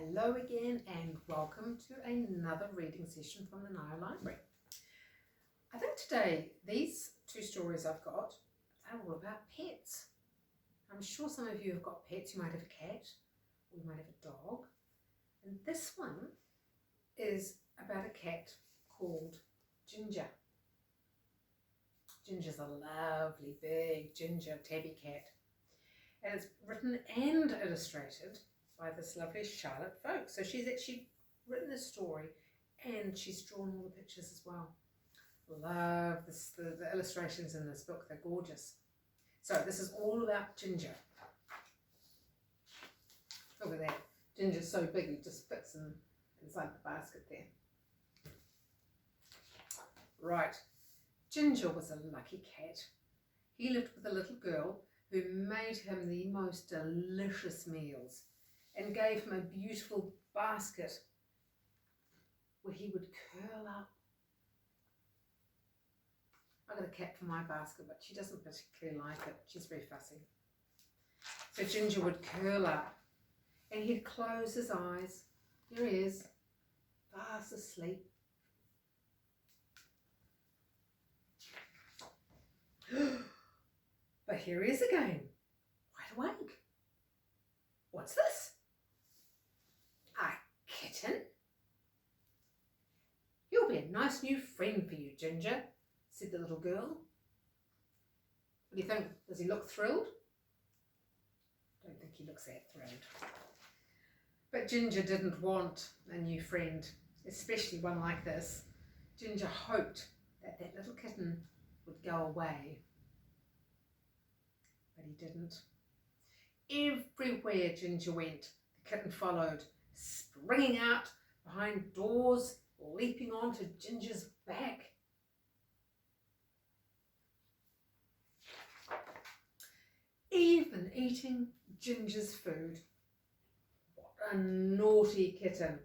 Hello again and welcome to another reading session from the Nile Library. I think today these two stories I've got are all about pets. I'm sure some of you have got pets. You might have a cat or you might have a dog. And this one is about a cat called Ginger. Ginger's a lovely big ginger tabby cat. And it's written and illustrated by this lovely Charlotte Folk. So she's actually written this story and she's drawn all the pictures as well. Love this, the illustrations in this book, they're gorgeous. So this is all about Ginger. Look at that. Ginger's so big it just fits inside the basket there. Right. Ginger was a lucky cat. He lived with a little girl who made him the most delicious meals and gave him a beautiful basket where he would curl up. I got a cat for my basket, but she doesn't particularly like it. She's very fussy. So Ginger would curl up and he'd close his eyes. Here he is, fast asleep. But here he is again, wide awake. What's this? A kitten? He'll be a nice new friend for you, Ginger, said the little girl. What do you think? Does he look thrilled? Don't think he looks that thrilled. But Ginger didn't want a new friend, especially one like this. Ginger hoped that that little kitten would go away. But he didn't. Everywhere Ginger went, the kitten followed, springing out behind doors, leaping onto Ginger's back. Even eating Ginger's food. What a naughty kitten.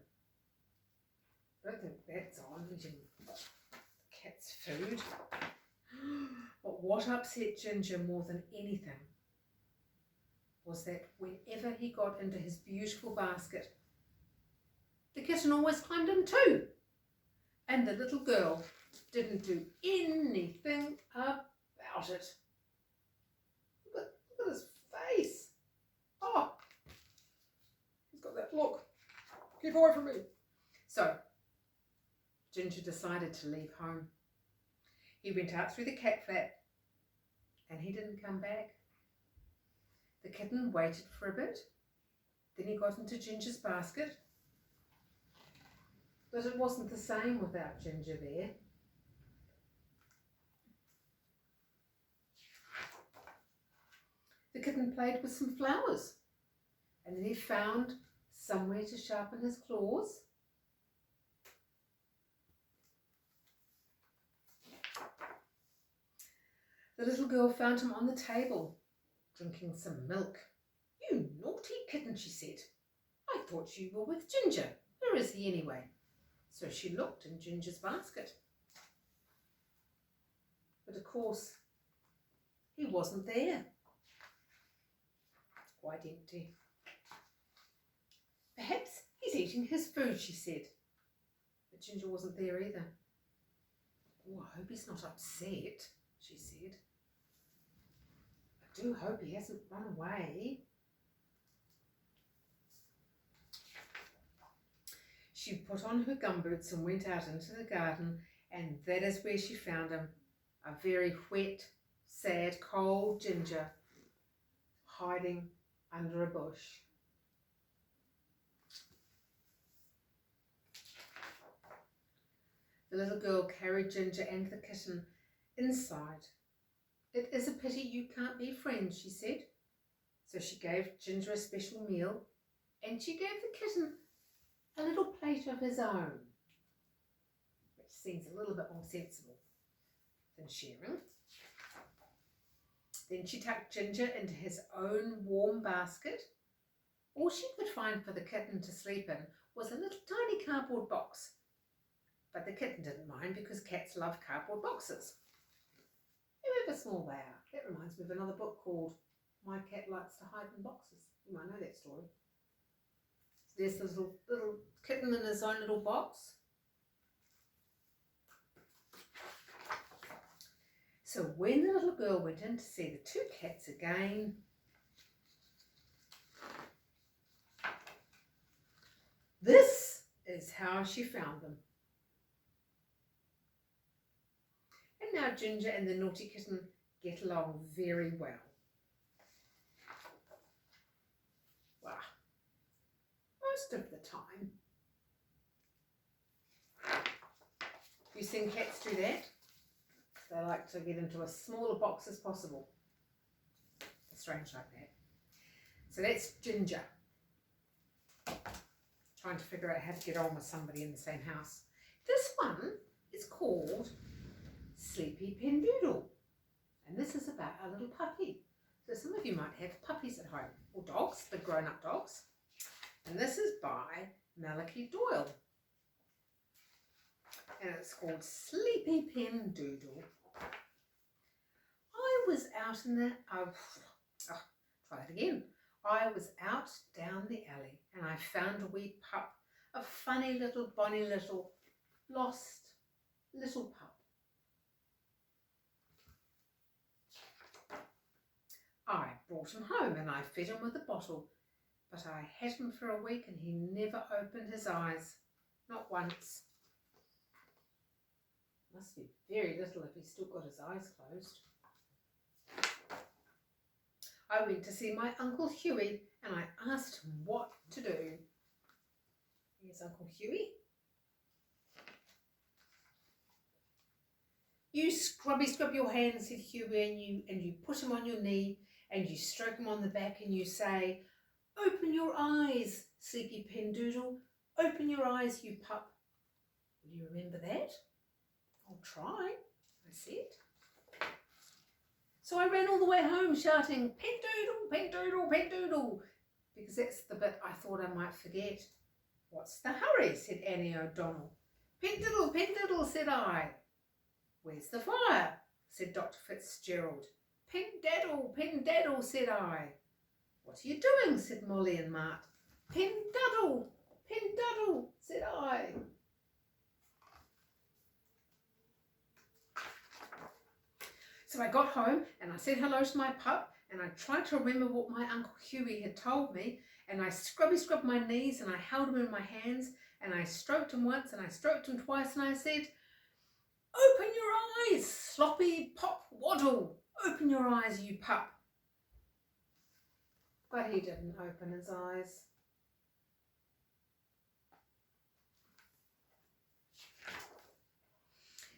I don't think that's on, eating the cat's food. But what upset Ginger more than anything was that whenever he got into his beautiful basket, the kitten always climbed in too. And the little girl didn't do anything about it. Look at his face. Oh, he's got that look. Keep away from me. So, Ginger decided to leave home. He went out through the cat flap and he didn't come back. The kitten waited for a bit. Then he got into Ginger's basket. But it wasn't the same without Ginger there. The kitten played with some flowers and then he found somewhere to sharpen his claws. The little girl found him on the table, drinking some milk. You naughty kitten, she said. I thought you were with Ginger. Where is he anyway? So she looked in Ginger's basket. But of course, he wasn't there. Quite empty. Perhaps he's eating his food, she said. But Ginger wasn't there either. Oh, I hope he's not upset, she said. I do hope he hasn't run away. She put on her gumboots and went out into the garden, and that is where she found him, a very wet, sad, cold Ginger, hiding under a bush. The little girl carried Ginger and the kitten inside. It is a pity you can't be friends, she said. So she gave Ginger a special meal and she gave the kitten a little plate of his own, which seems a little bit more sensible than sharing. Then she tucked Ginger into his own warm basket. All she could find for the kitten to sleep in was a little tiny cardboard box. But the kitten didn't mind because cats love cardboard boxes. However small they are. That reminds me of another book called My Cat Likes to Hide in Boxes. You might know that story. there's the little kitten in his own little box. So when the little girl went in to see the two cats again, this is how she found them. And now Ginger and the naughty kitten get along very well. Wow. Most of the time. You've seen cats do that? They like to get into a smaller box as possible. It's strange like that. So that's Ginger. Trying to figure out how to get on with somebody in the same house. This one is called Sleepy Pendoodle. And this is about a little puppy. So some of you might have puppies at home, or dogs, the grown-up dogs. And this is by Malachi Doyle. And it's called Sleepy Pendoodle. I was out in the, try it again. I was out down the alley and I found a wee pup, a funny little, bonny little, lost little pup. I brought him home and I fed him with a bottle, but I had him for a week and he never opened his eyes, not once. Must be very little if he's still got his eyes closed. I went to see my Uncle Hughie and I asked him what to do. Here's Uncle Hughie. You scrub your hands, said Hughie, and you put him on your knee and you stroke him on the back and you say, "Open your eyes, Sleepy Pendoodle. Open your eyes, you pup." Will you remember that? I'll try, I said. So I ran all the way home shouting, "Pendoodle, Pendoodle, Pendoodle," because that's the bit I thought I might forget. "What's the hurry?" said Annie O'Donnell. "Pendoodle, Pendoodle," said I. "Where's the fire?" said Dr. Fitzgerald. "Pendaddle, Pendaddle," said I. "What are you doing?" said Molly and Mart. "Pendaddle, Pendaddle," said I. So I got home and I said hello to my pup and I tried to remember what my Uncle Hughie had told me, and I scrubbed my knees and I held him in my hands and I stroked him once and I stroked him twice and I said, "Open your eyes, Sloppy Pop Waddle. Open your eyes, you pup." But he didn't open his eyes.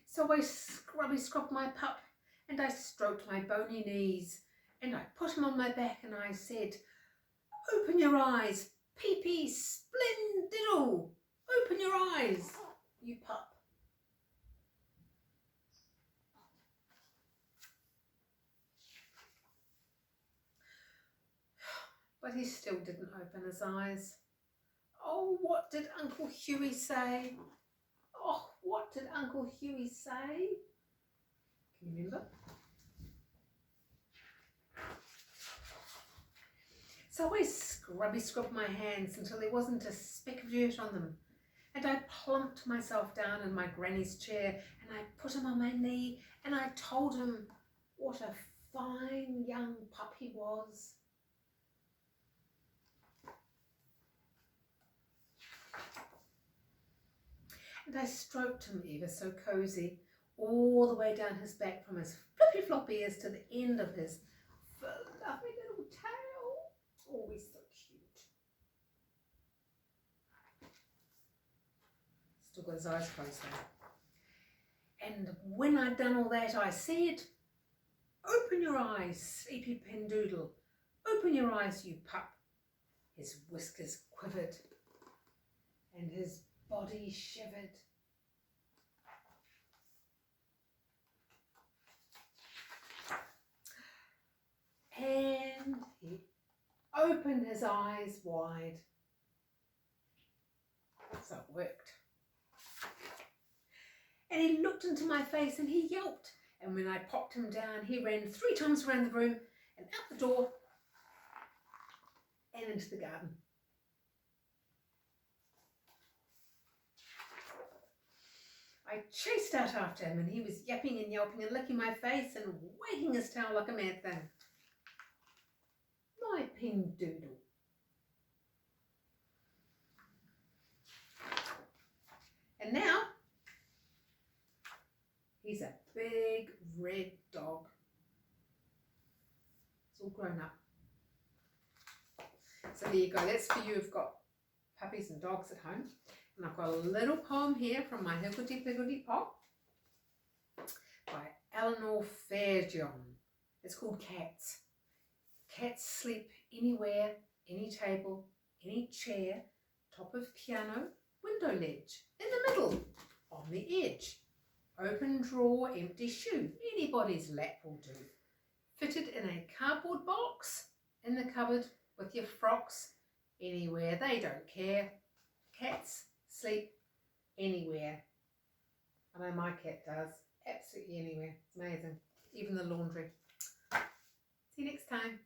So I scrubbed my pup and I stroked my bony knees and I put him on my back and I said, "Open your eyes, Pee-Pee Splendiddle. Open your eyes, you pup." But he still didn't open his eyes. Oh, what did Uncle Hughie say? Oh, what did Uncle Hughie say? Can you remember? So I scrubbed my hands until there wasn't a speck of dirt on them. And I plumped myself down in my granny's chair and I put him on my knee and I told him what a fine young pup he was. And I stroked him ever so cosy, all the way down his back from his flippy floppy ears to the end of his fluffy little tail. Oh, he's so cute. Still got his eyes closed though. And when I'd done all that, I said, "Open your eyes, Sleepy Pendoodle. Open your eyes, you pup." His whiskers quivered and his body shivered. And he opened his eyes wide. So it worked. And he looked into my face and he yelped. And when I popped him down, he ran 3 times around the room and out the door and into the garden. I chased out after him and he was yapping and yelping and licking my face and wagging his tail like a mad thing. My Pindoodle. And now, he's a big red dog. It's all grown up. So there you go, that's for you who've got puppies and dogs at home. And I've got a little poem here from my Higgledy Piggledy Pop by Eleanor Fairjohn. It's called Cats. Cats sleep anywhere, any table, any chair, top of piano, window ledge, in the middle, on the edge. Open drawer, empty shoe, anybody's lap will do. Fitted in a cardboard box, in the cupboard with your frocks, anywhere, they don't care. Cats sleep anywhere. I know my cat does, absolutely anywhere. It's amazing, even the laundry. See you next time.